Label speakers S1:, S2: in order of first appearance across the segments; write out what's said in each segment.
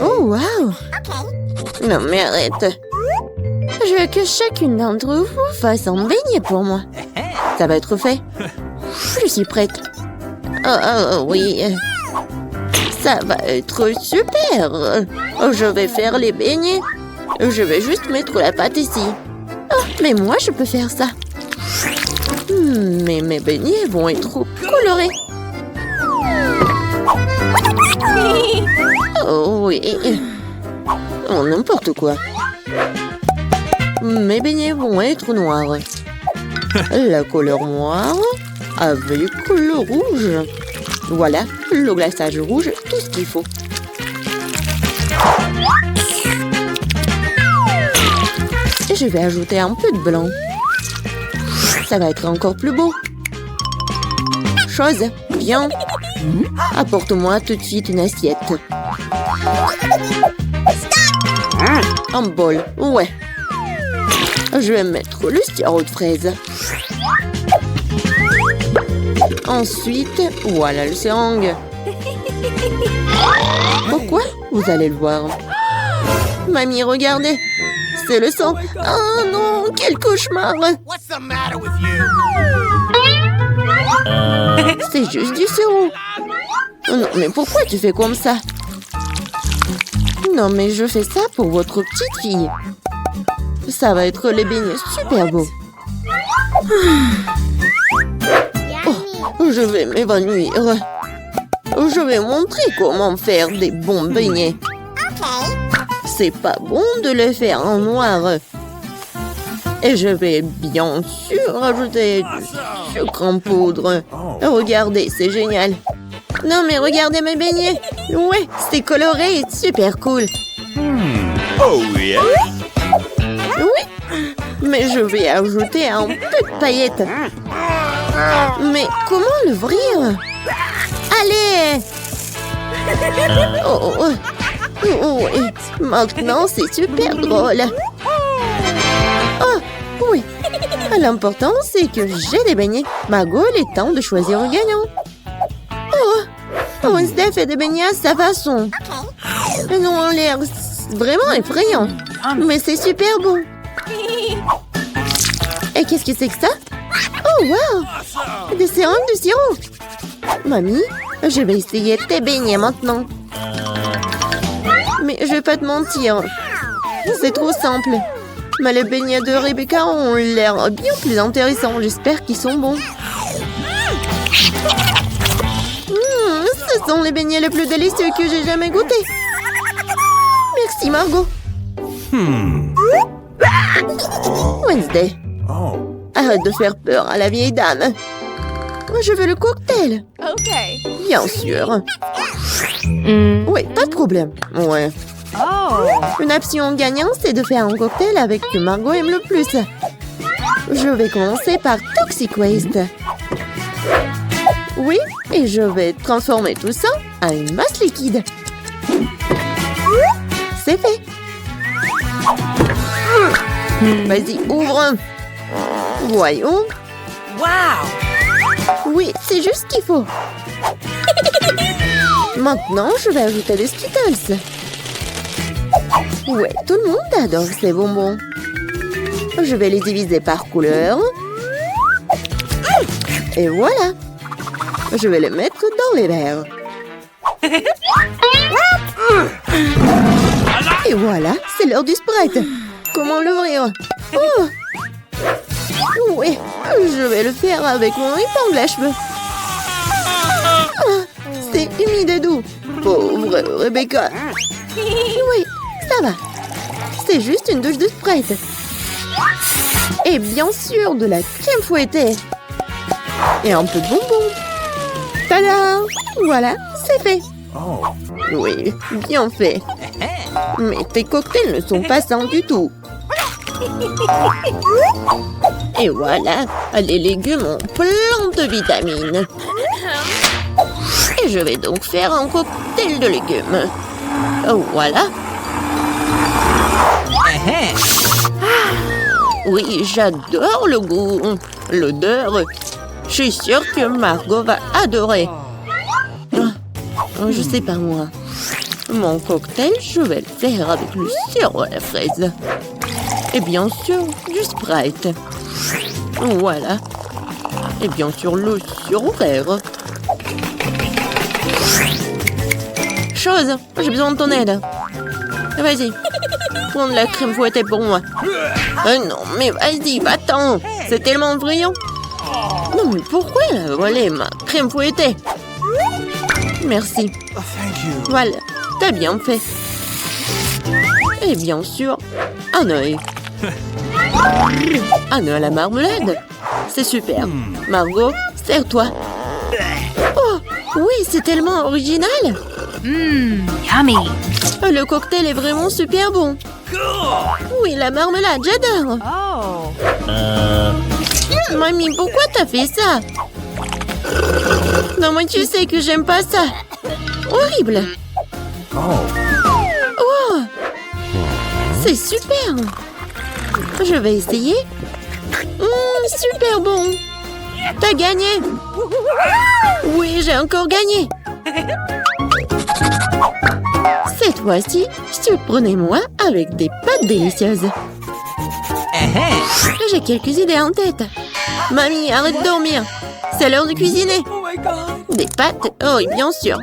S1: Oh, wow! Non, mais arrête. Je veux que chacune d'entre vous fasse un beignet pour moi. Ça va être fait. Je suis prête. Oh, oui. Ça va être super. Je vais faire les beignets. Je vais juste mettre la pâte ici. Oh, mais moi, je peux faire ça. Mais mes beignets vont être trop colorés. Oh oui. Oh, n'importe quoi. Mes beignets vont être noirs. La couleur noire avec le rouge. Voilà, le glaçage rouge, tout ce qu'il faut. Et je vais ajouter un peu de blanc. Ça va être encore plus beau. Chose, viens. Apporte-moi tout de suite une assiette. Un bol, ouais. Je vais mettre le sirop de fraise. Ensuite, voilà le seringue. Pourquoi? Vous allez le voir. Mamie, regardez. C'est le sang. Oh non, quel cauchemar. C'est juste du sirop. Non, mais pourquoi tu fais comme ça? Non, mais je fais ça pour votre petite fille. Ça va être les beignets super beaux. Oh, je vais m'évanouir. Je vais montrer comment faire des bons beignets. C'est pas bon de les faire en noir. Et je vais bien sûr ajouter du sucre en poudre. Regardez, c'est génial. Non, mais regardez mes beignets. Ouais, c'est coloré et super cool.
S2: Oh yeah.
S1: Oui, mais je vais ajouter un peu de paillettes. Mais comment l'ouvrir? Allez! Oh, oui. Maintenant, c'est super drôle. Oh, oui. L'important, c'est que j'ai des beignets. Margot, il est temps de choisir un gagnant. Oh, Wednesday fait des beignets à sa façon. Ils ont l'air vraiment effrayants. Mais c'est super bon. Et qu'est-ce que c'est que ça? Oh, wow! Des seringues de sirop. Mamie, je vais essayer tes beignets maintenant. Mais je vais pas te mentir. C'est trop simple. Mais les beignets de Rebecca ont l'air bien plus intéressants. J'espère qu'ils sont bons. Ce sont les beignets les plus délicieux que j'ai jamais goûtés. Merci, Margot. Wednesday. Arrête de faire peur à la vieille dame. Je veux le cocktail.
S3: OK.
S1: Bien sûr. Oui, pas de problème. Ouais. Une option gagnante, c'est de faire un cocktail avec ce que Margot aime le plus. Je vais commencer par Toxic Waste. Oui, et je vais transformer tout ça en une masse liquide. C'est fait. Vas-y, ouvre. Voyons.
S3: Wow!
S1: Oui, c'est juste ce qu'il faut. Maintenant, je vais ajouter des Skittles. Ouais, tout le monde adore ces bonbons. Je vais les diviser par couleur. Et voilà. Je vais les mettre dans les verres. Et voilà, c'est l'heure du Sprite. Comment l'ouvrir? Oh! Oui, je vais le faire avec mon épingle à cheveux. Ah, c'est humide et doux. Pauvre Rebecca. Oui, ça va. C'est juste une douche de Sprite. Et bien sûr, de la crème fouettée. Et un peu de bonbons. Tada! Voilà, c'est fait. Oui, bien fait. Mais tes cocktails ne sont pas sains du tout. Et voilà, les légumes ont plein de vitamines. Et je vais donc faire un cocktail de légumes. Voilà. Oui, j'adore le goût, l'odeur. Je suis sûre que Margot va adorer. Je sais pas moi. Mon cocktail, je vais le faire avec le sirop à la fraise. Et bien sûr, du Sprite. Voilà. Et bien sûr, le sirop vert. Chose, j'ai besoin de ton aide. Vas-y, prends de la crème fouettée pour moi. Non, mais vas-y, va-t'en. C'est tellement brillant. Non, mais pourquoi elle a volé ma crème fouettée? Merci. Voilà, t'as bien fait. Et bien sûr, un œil. Un œil à la marmelade. C'est super. Margot, sers-toi. Oh, oui, c'est tellement original.
S3: Yummy.
S1: Le cocktail est vraiment super bon. Oui, la marmelade, j'adore.
S3: Oh.
S1: Mamie, pourquoi t'as fait ça? Non, mais tu sais que j'aime pas ça. Horrible. Oh, c'est super. Je vais essayer. Super bon. T'as gagné. Oui, j'ai encore gagné. Cette fois-ci, surprenez-moi avec des pâtes délicieuses. J'ai quelques idées en tête. Mamie, arrête de dormir. C'est l'heure de cuisiner. Des pâtes? Oh, oui, bien sûr.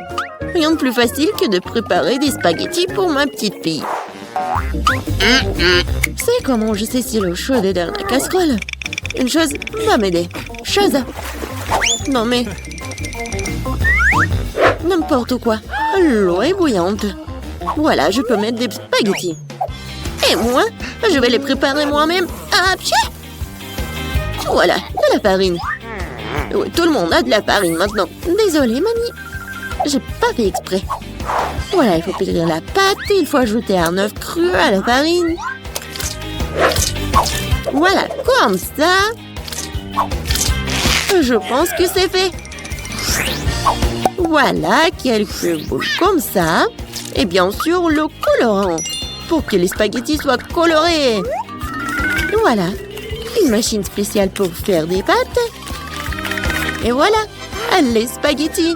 S1: Rien de plus facile que de préparer des spaghettis pour ma petite fille. C'est comment je sais si l'eau chaude est dans la casserole? Une chose va m'aider. Chose. Non mais... N'importe quoi. L'eau est bouillante. Voilà, je peux mettre des spaghettis. Et moi, je vais les préparer moi-même. Ah, pied! Voilà, de la farine. Oui, tout le monde a de la farine maintenant. Désolée, mamie. J'ai pas fait exprès. Voilà, il faut pétrir la pâte et il faut ajouter un œuf cru à la farine. Voilà, comme ça. Je pense que c'est fait. Voilà, quelques boules comme ça. Et bien sûr, le colorant. Pour que les spaghettis soient colorés. Voilà, une machine spéciale pour faire des pâtes. Et voilà, les spaghettis.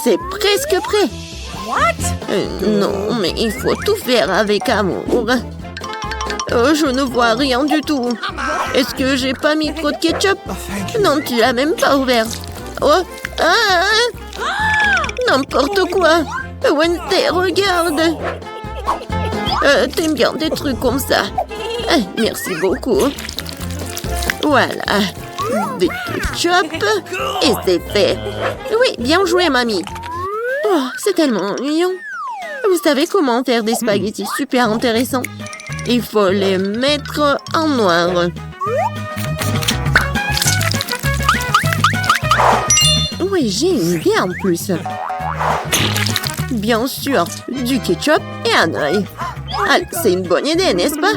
S1: C'est presque prêt. Non, mais il faut tout faire avec amour. Je ne vois rien du tout. Est-ce que j'ai pas mis trop de ketchup? Non, tu l'as même pas ouvert. Oh, n'importe quoi. Wednesday, regarde. T'aimes bien des trucs comme ça. Merci beaucoup. Voilà. Des ketchup. Et c'est fait. Oui, bien joué, mamie. Oh, c'est tellement ennuyant. Vous savez comment faire des spaghettis super intéressants? Il faut les mettre en noir. Oui, j'ai une idée en plus. Bien sûr, du ketchup et un œil. Allez, c'est une bonne idée, n'est-ce pas?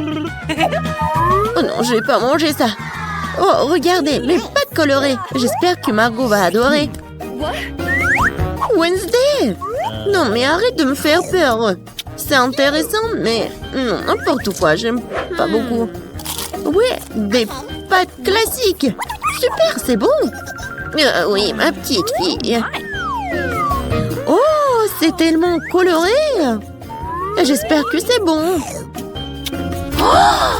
S1: Oh non, je vais pas manger ça. Oh, regardez, mes pâtes colorées. J'espère que Margot va adorer. Wednesday! Non, mais arrête de me faire peur. C'est intéressant, mais non, n'importe quoi, j'aime pas beaucoup. Ouais, des pâtes classiques. Super, c'est bon. Oui, ma petite fille. Oh, c'est tellement coloré. J'espère que c'est bon.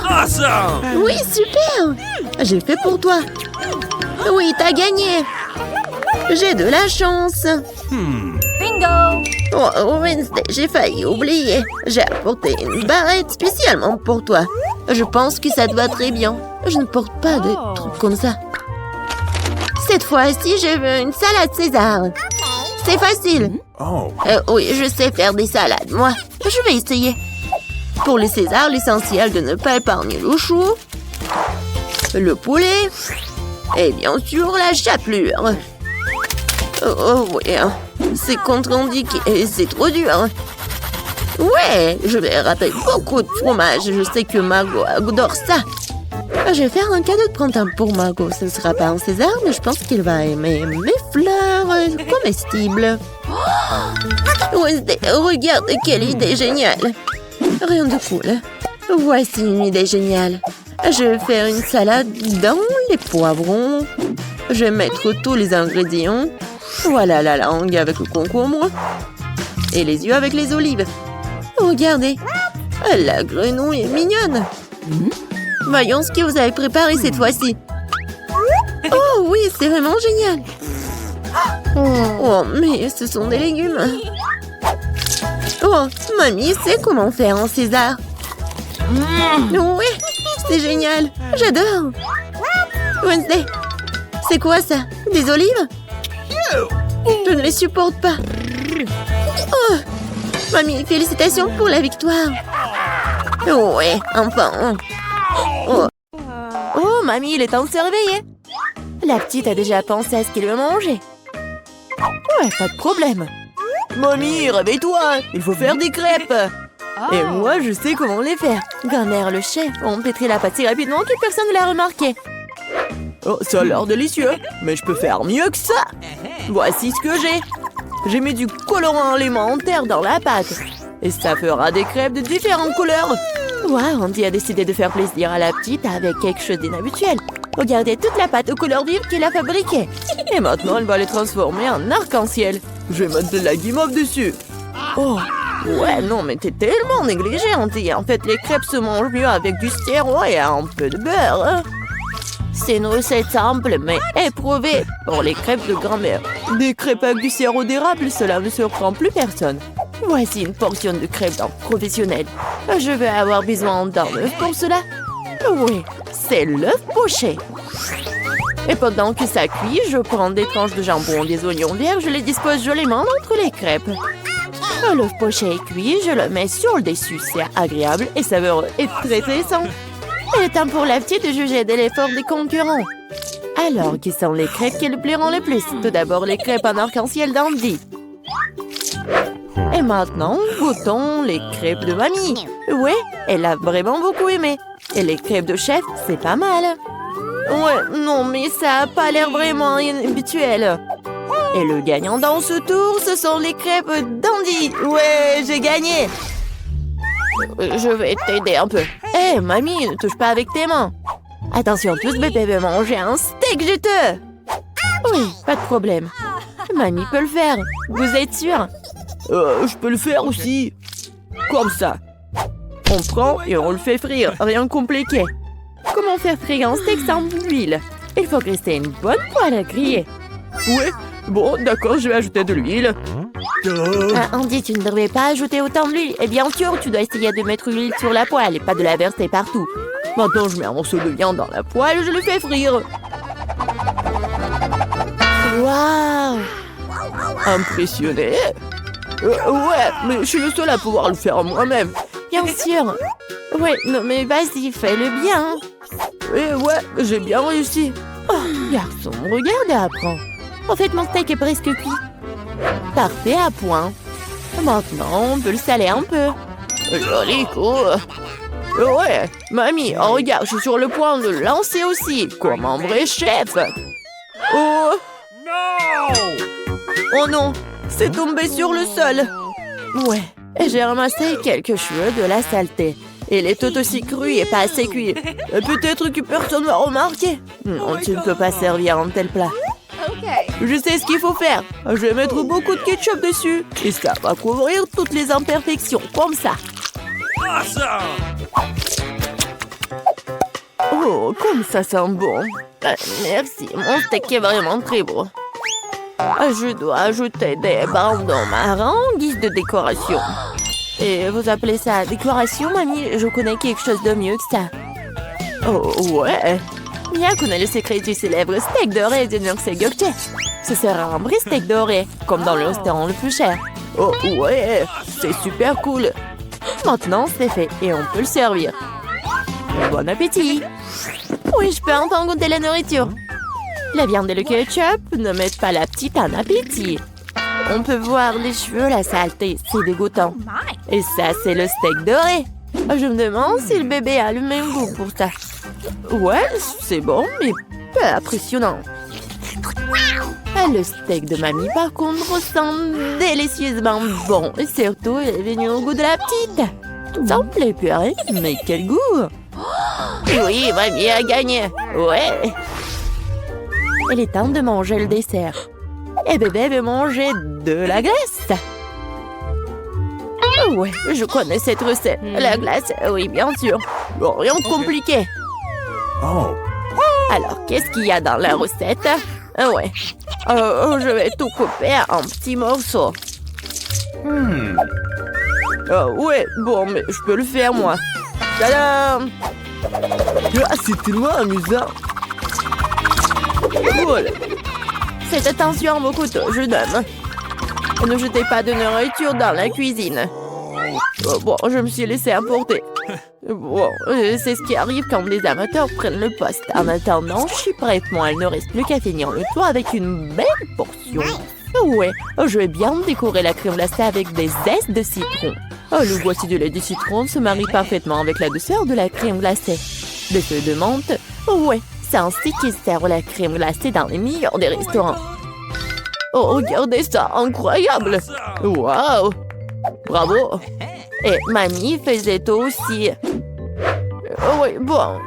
S2: Awesome!
S1: Oui, super. J'ai fait pour toi. Oui, t'as gagné. J'ai de la chance.
S3: Bingo!
S1: Oh, Wednesday, j'ai failli oublier. J'ai apporté une barrette spécialement pour toi. Je pense que ça te va très bien. Je ne porte pas de trucs comme ça. Cette fois-ci, je veux une salade César. C'est facile.
S2: Oh.
S1: Oui, je sais faire des salades, moi. Je vais essayer. Pour le César, l'essentiel de ne pas épargner le chou, le poulet et bien sûr la chapelure. Oh oui, c'est contre-indiqué et c'est trop dur. Ouais, je vais râper beaucoup de fromage. Je sais que Margot adore ça. Je vais faire un cadeau de printemps pour Margot. Ce ne sera pas un César, mais je pense qu'il va aimer mes fleurs comestibles. Wednesday, regarde quelle idée géniale. Rien de cool. Voici une idée géniale. Je vais faire une salade dans les poivrons. Je vais mettre tous les ingrédients. Voilà la langue avec le concombre. Et les yeux avec les olives. Regardez. La grenouille est mignonne. Voyons ce que vous avez préparé cette fois-ci. Oh oui, c'est vraiment génial. Oh, mais ce sont des légumes. Oh, mamie sait comment faire un César. Oui, c'est génial. J'adore. Wednesday, c'est quoi ça? Des olives? Je ne les supporte pas. Oh, mamie, félicitations pour la victoire. Ouais, enfin. Oh, mamie, il est temps de se réveiller. La petite a déjà pensé à ce qu'elle veut manger. Ouais, pas de problème. Mamie, réveille-toi, il faut faire des crêpes. Et moi, je sais comment les faire. Grand-mère, le chef, on pétrit la pâte si rapidement que personne ne l'a remarqué. Oh, ça a l'air délicieux, mais je peux faire mieux que ça. Voici ce que j'ai. J'ai mis du colorant alimentaire dans la pâte. Et ça fera des crêpes de différentes couleurs. Wow, Andy a décidé de faire plaisir à la petite avec quelque chose d'inhabituel. Regardez toute la pâte aux couleurs vives qu'il a fabriquée. Et maintenant, elle va les transformer en arc-en-ciel. Je vais mettre de la guimauve dessus. Oh, ouais, non, mais t'es tellement négligée, Andy. En fait, les crêpes se mangent mieux avec du sirop et un peu de beurre. Hein? C'est une recette simple, mais éprouvée pour les crêpes de grand-mère. Des crêpes avec du sirop d'érable, cela ne surprend plus personne. Voici une portion de crêpes d'un professionnel. Je vais avoir besoin d'un œuf pour cela. Oui, c'est l'œuf poché. Et pendant que ça cuit, je prends des tranches de jambon, des oignons verts, je les dispose joliment entre les crêpes. L'œuf poché est cuit, je le mets sur le dessus. C'est agréable et savoureux et très sain. Il est temps pour la petite de juger de l'effort des concurrents. Alors, qui sont les crêpes qui le plairont le plus? Tout d'abord, les crêpes en arc-en-ciel d'Andy. Et maintenant, goûtons les crêpes de mamie. Ouais, elle a vraiment beaucoup aimé. Et les crêpes de chef, c'est pas mal. Ouais, non, mais ça a pas l'air vraiment habituel. Et le gagnant dans ce tour, ce sont les crêpes d'Andy. Ouais, j'ai gagné. Je vais t'aider un peu. Hé, mamie, ne touche pas avec tes mains. Attention, tous bébé veut manger un steak juteux. Oui, pas de problème. Mamie peut le faire. Vous êtes sûr? Je peux le faire aussi. Comme ça. On prend et on le fait frire. Rien de compliqué. Comment faire frire un steak sans huile? Il faut rester une bonne poêle à griller. Oui, bon, d'accord, je vais ajouter de l'huile. Andy, tu ne devrais pas ajouter autant de l'huile. Et bien sûr, tu dois essayer de mettre l'huile sur la poêle et pas de la verser partout. Maintenant, je mets un morceau de viande dans la poêle et je le fais frire. Waouh! Impressionné? Ouais, mais je suis le seul à pouvoir le faire moi-même. Bien sûr. Ouais, non mais vas-y, fais-le bien. Ouais, j'ai bien réussi. Oh, garçon, regarde et apprends. En fait, mon steak est presque cuit. Parfait à point. Maintenant, on peut le saler un peu. Joli coup. Ouais, mamie, oh, regarde, je suis sur le point de le lancer aussi, comme un vrai chef. Oh non, c'est tombé sur le sol. Ouais, et j'ai ramassé quelques cheveux de la saleté. Il est tout aussi cru et pas assez cuit. Peut-être que personne va remarquer. Non, tu ne peux pas servir un tel plat. Je sais ce qu'il faut faire. Je vais mettre beaucoup de ketchup dessus. Et ça va couvrir toutes les imperfections, comme ça. Oh, comme ça sent bon. Merci, mon steak est vraiment très beau. Je dois ajouter des bandons marrons en guise de décoration. Et vous appelez ça décoration, mamie? Je connais quelque chose de mieux que ça. Oh, ouais. Mia connaît le secret du célèbre steak doré de Nurse Gökçe. Ce sera un vrai steak doré, comme dans le restaurant le plus cher. Oh, ouais, c'est super cool. Maintenant, c'est fait et on peut le servir. Bon appétit. Oui, je peux enfin goûter la nourriture. La viande et le ketchup ne mettent pas la petite en appétit. On peut voir les cheveux, la saleté, c'est dégoûtant. Et ça, c'est le steak doré. Je me demande si le bébé a le même goût pour ça. Ouais, c'est bon, mais pas impressionnant. Le steak de mamie, par contre, sent délicieusement bon. Et surtout, il est venu au goût de la petite. Ça me plaît purée, mais quel goût! Oui, mamie a gagné. Ouais. Il est temps de manger le dessert. Et bébé veut manger de la graisse. Ouais, je connais cette recette. La glace, oui, bien sûr. Bon, rien de compliqué.
S2: Oh.
S1: Alors, qu'est-ce qu'il y a dans la recette? Ouais. Je vais tout couper en petits morceaux. Ouais, bon, mais je peux le faire, moi. Tadam! Ah, c'est tellement amusant. Voilà. Faites attention à vos couteaux, jeune homme. Ne jetez pas de nourriture dans la cuisine. Bon, je me suis laissé emporter. Bon, c'est ce qui arrive quand des amateurs prennent le poste. En attendant, je suis prête, moi. Il ne reste plus qu'à finir le toit avec une belle portion. Ouais, je vais bien décorer la crème glacée avec des zestes de citron. Le boîtier de lait de citron se marie parfaitement avec la douceur de la crème glacée. Des feuilles de menthe. Ouais, c'est ainsi qu'ils servent la crème glacée dans les meilleurs des restaurants. Oh, regardez ça, incroyable! Waouh! Bravo! Et mamie faisait tout aussi. Oui, bon,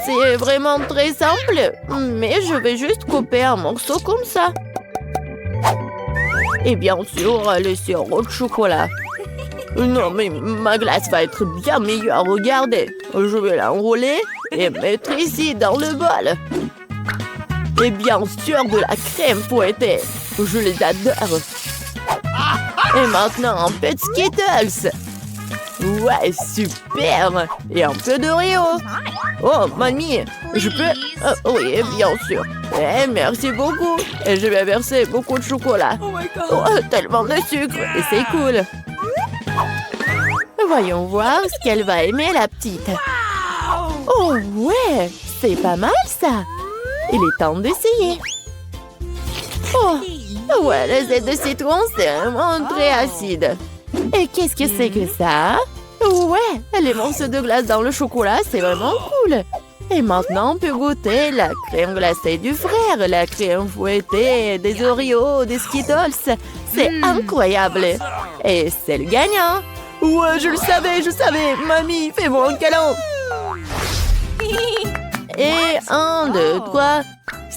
S1: c'est vraiment très simple, mais je vais juste couper un morceau comme ça. Et bien sûr, le sirop de chocolat. Non, mais ma glace va être bien meilleure, regardez. Je vais l'enrouler et mettre ici dans le bol. Et bien sûr, de la crème fouettée. Je les adore. Et maintenant, un peu de Skittles. Ouais, super. Et un peu d'Oreo. Oh, mamie, je peux... oui, bien sûr. Merci beaucoup. Et je vais verser beaucoup de chocolat. Oh, tellement de sucre. Et c'est cool. Voyons voir ce qu'elle va aimer, la petite. Oh, ouais, c'est pas mal, ça. Il est temps d'essayer. Oh, ouais, le zeste de citron, c'est vraiment très acide. Et qu'est-ce que c'est que ça? Ouais, les morceaux de glace dans le chocolat, c'est vraiment cool. Et maintenant, on peut goûter la crème glacée du frère, la crème fouettée, des Oreos, des Skittles. C'est incroyable. Et c'est le gagnant. Ouais, je le savais. Mamie, fais-moi un câlin. Et 1, 2, 3.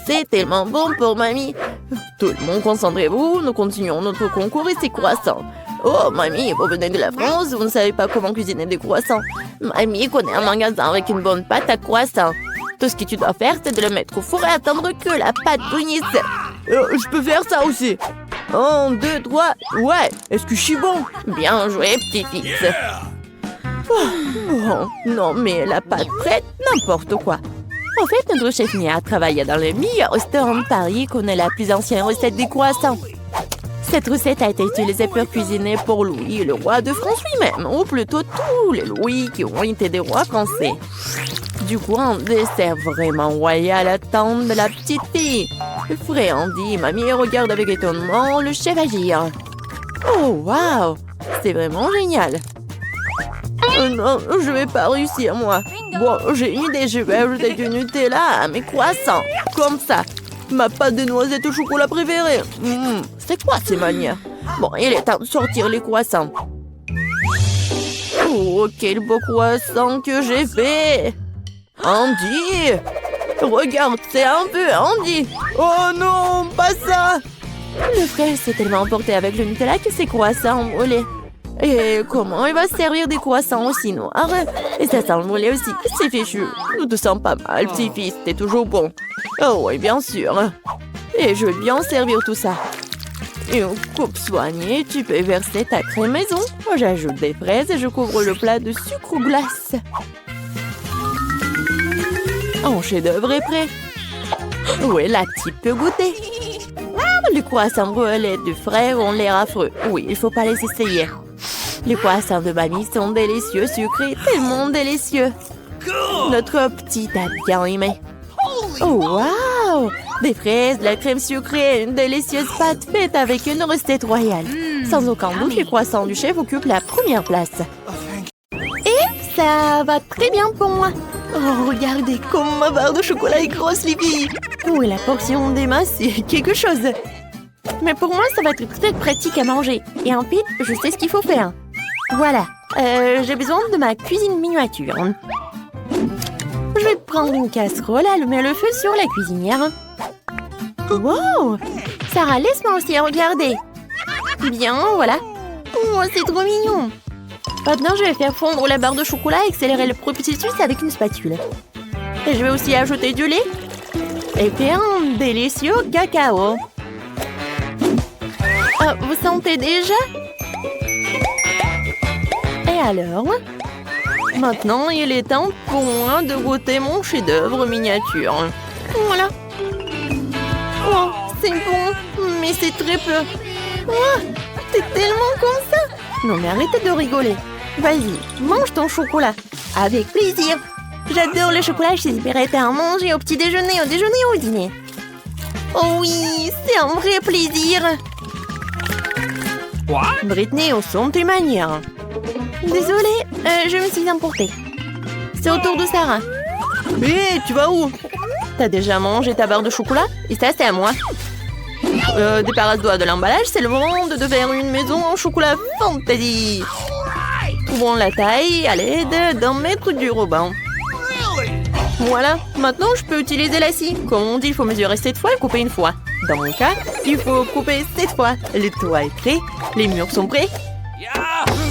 S1: C'est tellement bon pour mamie. Tout le monde, concentrez-vous. Nous continuons notre concours et c'est croissants. Oh, mamie, vous venez de la France, vous ne savez pas comment cuisiner des croissants. Mamie connaît un magasin avec une bonne pâte à croissants. Tout ce que tu dois faire, c'est de le mettre au four et attendre que la pâte brunisse. Je peux faire ça aussi. 1, 2, 3. Ouais, est-ce que je suis bon? Bien joué, petit-fils. Oh, non, mais la pâte prête, n'importe quoi. En fait, notre chef Mia travaille dans le meilleur restaurant de Paris et connaît la plus ancienne recette des croissants. Cette recette a été utilisée pour cuisiner pour Louis, le roi de France lui-même, ou plutôt tous les Louis qui ont été des rois français. Du coup, un dessert vraiment royal attend de la petite fille. Fréandie, mamie regarde avec étonnement le chef agir. Oh, waouh! C'est vraiment génial. Non, je vais pas réussir, moi. Bon, j'ai une idée, je vais ajouter du Nutella à mes croissants. Comme ça. Ma pâte de noisettes au chocolat préférée. C'est quoi ces manières? Bon, il est temps de sortir les croissants. Oh, quel beau croissant que j'ai fait! Andy! Regarde, c'est un peu Andy! Oh non, pas ça! Le frère s'est tellement emporté avec le Nutella que ses croissants ont brûlé. Et comment il va se servir des croissants aussi noirs? Et ça sent le brûlé aussi, c'est fichu. Tu te sens pas mal, petit-fils, t'es toujours bon. Oh oui, bien sûr. Et je vais bien servir tout ça. Une coupe soignée, tu peux verser ta crème maison. Moi, j'ajoute des fraises et je couvre le plat de sucre ou glace. Un chef-d'œuvre est prêt. Oui, la petite peut goûter. Les croissants brûlés du frère ont l'air affreux. Oui, il faut pas les essayer. Les croissants de mamie sont délicieux, sucrés, tellement délicieux. Notre petite a bien aimé. Oh, waouh! Des fraises, de la crème sucrée, une délicieuse pâte faite avec une recette royale. Sans aucun doute, les croissants du chef occupent la première place. Et ça va très bien pour moi. Oh, regardez comme ma barre de chocolat est grosse, les filles. Oh, et la portion d'Emma, c'est quelque chose. Mais pour moi, ça va être très pratique à manger. Et en fait, je sais ce qu'il faut faire. Voilà, j'ai besoin de ma cuisine miniature. Je vais prendre une casserole, allumer le feu sur la cuisinière. Wow! Sarah, laisse-moi aussi regarder. Bien, voilà. Oh, c'est trop mignon. Maintenant, je vais faire fondre la barre de chocolat et accélérer le processus avec une spatule. Et je vais aussi ajouter du lait et faire un délicieux cacao. Vous sentez déjà? Et alors? Maintenant, il est temps pour moi de goûter mon chef-d'œuvre miniature. Voilà. Oh, c'est bon, mais c'est très peu. Oh, t'es tellement comme ça. Non, mais arrêtez de rigoler. Vas-y, mange ton chocolat. Avec plaisir. J'adore le chocolat, je suis prête à en manger au petit déjeuner, au déjeuner ou au dîner. Oh oui, c'est un vrai plaisir. Britney, on sent tes manières. Désolée, je me suis emportée. C'est au tour de Sarah. Hé, tu vas où? T'as déjà mangé ta barre de chocolat? Et ça, c'est à moi. Débarrasse-toi de l'emballage, c'est le moment de faire une maison en chocolat fantasy. Trouvons la taille à l'aide d'un mètre du ruban. Voilà, maintenant je peux utiliser la scie. Comme on dit, il faut mesurer 7 fois et couper une fois. Dans mon cas, il faut couper 7 fois. Le toit est prêt, les murs sont prêts.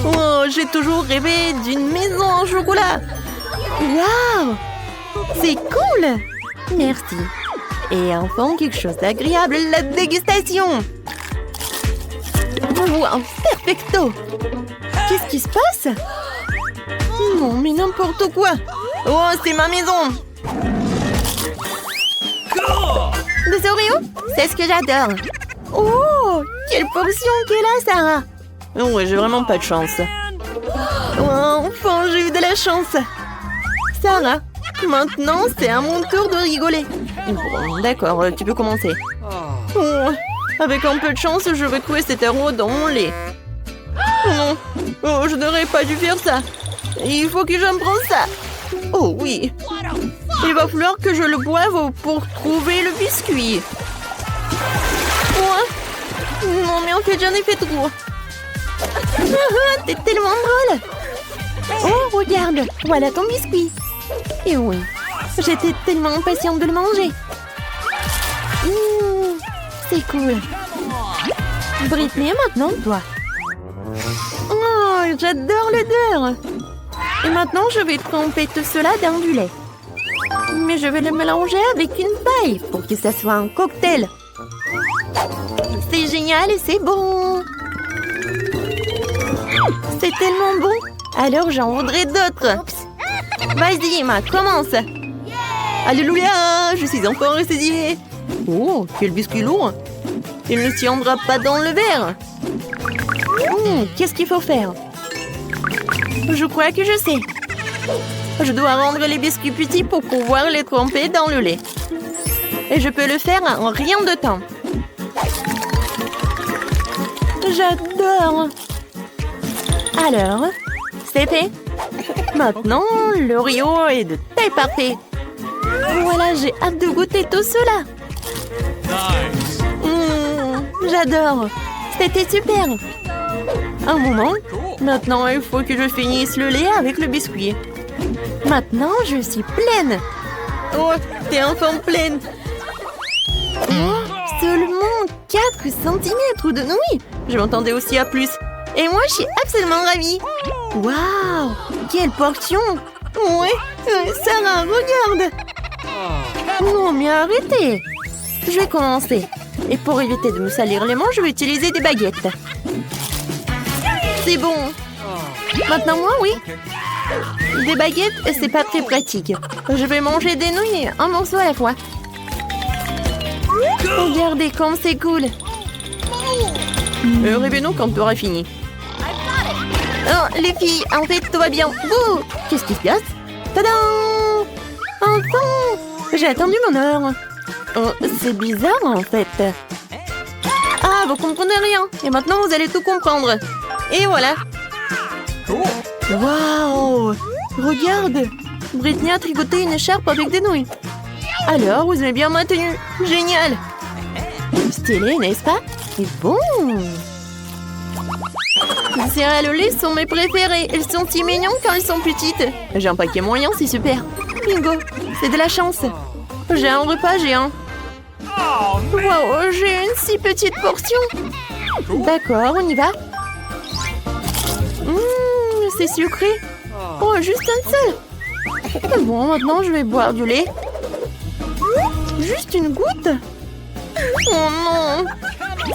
S1: Oh, j'ai toujours rêvé d'une maison en chocolat. Waouh, c'est cool. Merci. Et enfin, quelque chose d'agréable, la dégustation. Wow, perfecto. Qu'est-ce qui se passe? Non, mais n'importe quoi. Oh, c'est ma maison. Des Oreos? C'est ce que j'adore. Oh, quelle portion qu'elle a, Sarah. Ouais, j'ai vraiment pas de chance. Oh, enfin, j'ai eu de la chance. Sarah, maintenant, c'est à mon tour de rigoler. Bon, d'accord, tu peux commencer. Oh, avec un peu de chance, je vais trouver cet héros dans mon lait. Oh non, oh, je n'aurais pas dû faire ça. Il faut que j'apprenne ça. Oh oui. Il va falloir que je le boive pour trouver le biscuit. Quoi? Non, mais en fait, j'en ai fait trop. T'es tellement drôle. Oh, regarde, voilà ton biscuit. Et oui, j'étais tellement impatiente de le manger. C'est cool. Britney, maintenant toi. Oh, j'adore l'odeur. Et maintenant, je vais tremper tout cela dans du lait. Mais je vais le mélanger avec une paille pour que ça soit un cocktail. C'est génial et c'est bon. C'est tellement bon. Alors, j'en voudrais d'autres. Vas-y, Emma, commence. Alléluia, je suis encore ressaisie. Oh, quel biscuit lourd. Il ne tiendra pas dans le verre. Qu'est-ce qu'il faut faire? Je crois que je sais. Je dois rendre les biscuits petits pour pouvoir les tremper dans le lait. Et je peux le faire en rien de temps. J'adore. Alors, c'est fait. Maintenant, l'Oreo est de taille parfaite. Voilà, j'ai hâte de goûter tout cela. J'adore. C'était super. Un moment. Maintenant, il faut que je finisse le lait avec le biscuit. Maintenant, je suis pleine. Oh, t'es enfin pleine. Oh, seulement 4 cm de nouilles. Je m'attendais aussi à plus. Et moi, je suis absolument ravie. Waouh, quelle portion. Ouais, Sarah, regarde. Non, mais arrêtez. Je vais commencer. Et pour éviter de me salir les mains, je vais utiliser des baguettes. C'est bon. Maintenant, moi, oui. Des baguettes, c'est pas très pratique. Je vais manger des nouilles, un morceau à la fois. Regardez comme c'est cool. Réveille-nous quand tu auras fini. Oh, les filles, en fait, tout va bien. Bouh! Qu'est-ce qui se passe? Tadam! Enfin! J'ai attendu mon heure. Oh, c'est bizarre, en fait. Ah, vous comprenez rien. Et maintenant, vous allez tout comprendre. Et voilà. Waouh! Regarde! Britney a tricoté une écharpe avec des nouilles. Alors, vous aimez bien ma tenue? Génial! Stylé, n'est-ce pas? Et bon! Les céréales au lait sont mes préférées. Elles sont si mignonnes quand elles sont petites. J'ai un paquet moyen, c'est super. Bingo! C'est de la chance. J'ai un repas géant. Wow, j'ai une si petite portion. D'accord, on y va. c'est sucré. Oh, juste un seul. Bon, maintenant, je vais boire du lait. Juste une goutte. Oh non.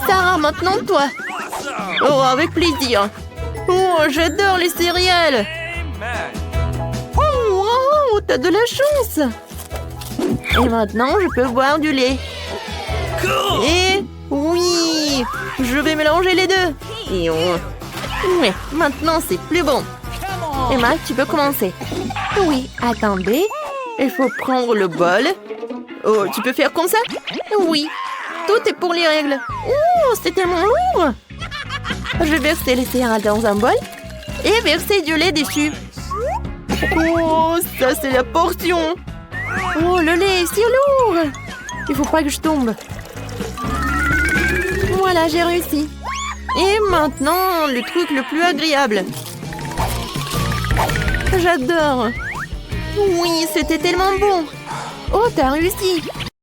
S1: Sarah, maintenant toi. Oh, avec plaisir. Oh, j'adore les céréales. Oh, wow, t'as de la chance. Et maintenant, je peux boire du lait. Et oui, je vais mélanger les deux. Et oui, maintenant c'est plus bon. Emma, tu peux commencer. Oui, attendez. Il faut prendre le bol. Oh, tu peux faire comme ça? Oui, tout est pour les règles. Oh, c'est tellement lourd. Je vais verser les céréales dans un bol et verser du lait dessus. Oh, ça c'est la portion. Oh, le lait est si lourd. Il faut pas que je tombe. Voilà, j'ai réussi. Et maintenant, le truc le plus agréable. J'adore. Oui, c'était tellement bon. Oh, t'as réussi.